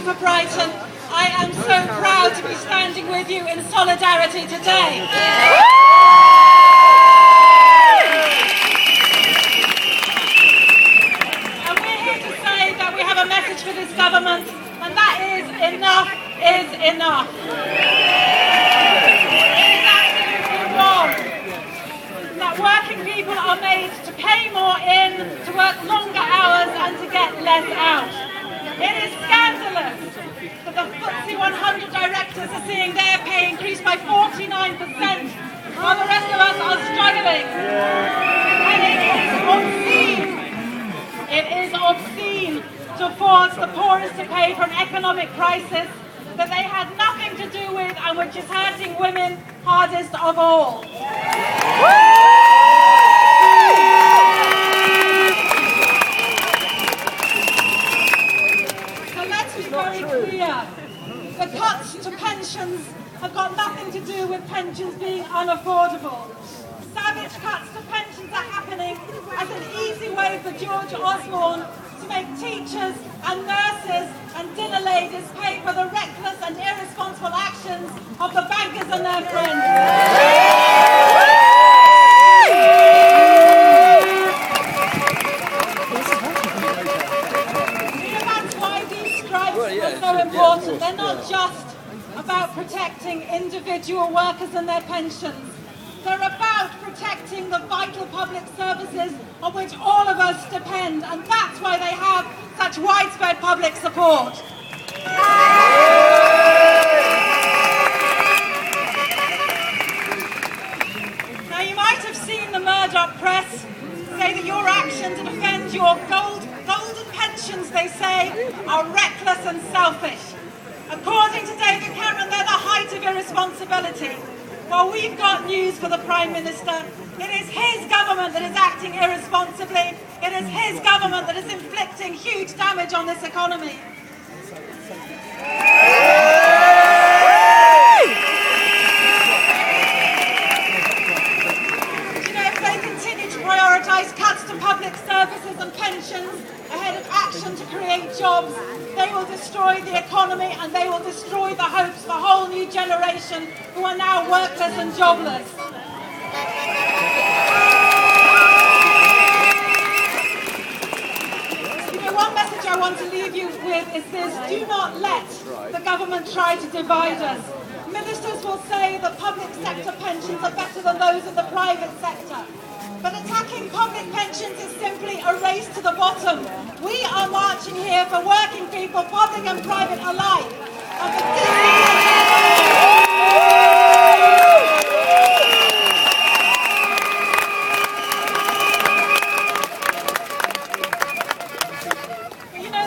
speaking for Brighton, I am so proud to be standing with you in solidarity today. And we're here to say that we have a message for this government, and that is enough is enough. It is absolutely wrong that working people are made to pay more in, to work longer hours and to get less out. It is scandalous that the FTSE 100 directors are seeing their pay increase by 49% while the rest of us are struggling. And it is obscene to force the poorest to pay for an economic crisis that they had nothing to do with and which is hurting women hardest of all. Very clear. The cuts to pensions have got nothing to do with pensions being unaffordable. Savage cuts to pensions are happening as an easy way for George Osborne to make teachers and nurses and dinner ladies pay for the reckless and irresponsible actions of the bankers and their friends. So important. They're not just about protecting individual workers and their pensions. They're about protecting the vital public services on which all of us depend, and that's why they have such widespread public support. Now, you might have seen the Murdoch press say that your action to defend your golden pensions, they say, are reckless and selfish. According to David Cameron, they're the height of irresponsibility. Well, we've got news for the Prime Minister. It is his government that is acting irresponsibly. It is his government that is inflicting huge damage on this economy. Prioritise cuts to public services and pensions ahead of action to create jobs, they will destroy the economy and they will destroy the hopes for a whole new generation who are now workless and jobless. One message I want to leave you with is this: do not let the government try to divide us. Ministers will say that public sector pensions are better than those in the private sector. But attacking public pensions is simply a race to the bottom. We are marching here for working people, public and private alike. And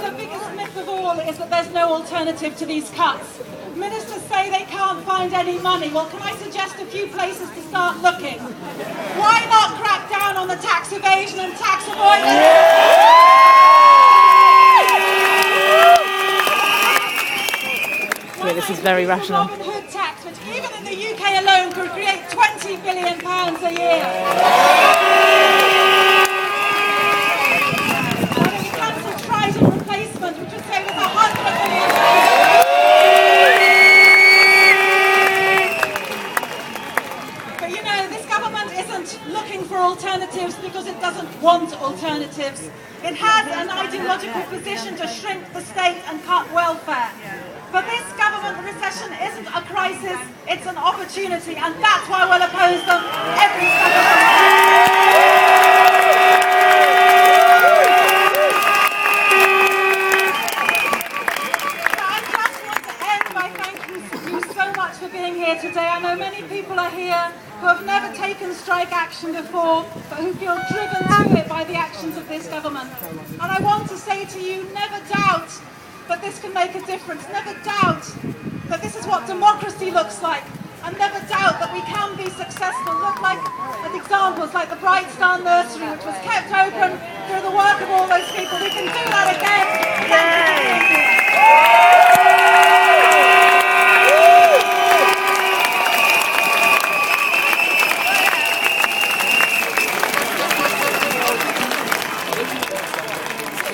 the biggest myth of all is that there's no alternative to these cuts. Ministers say they can't find any money. Well, can I suggest a few places to start looking? Why not crack down on the tax evasion and tax avoidance? Yeah, this is very rational. The Robin Hood tax, which even in the UK alone could create £20 billion a year. And we cancelled Trident replacement, which would save us £100 million. Looking for alternatives because it doesn't want alternatives. It has an ideological position to shrink the state and cut welfare. For this government, the recession isn't a crisis, it's an opportunity, and that's why we'll oppose them every step of the way. I just want to end by thanking you so much for being here today. I know many people are here who have never taken strike action before, but who feel driven to it by the actions of this government. And I want to say to you, never doubt that this can make a difference. Never doubt that this is what democracy looks like. And never doubt that we can be successful. Look at examples like the Bright Star Nursery, which was kept open through the work of all those people. We can do that again.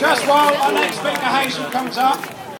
Just while our next speaker, Hazel, comes up,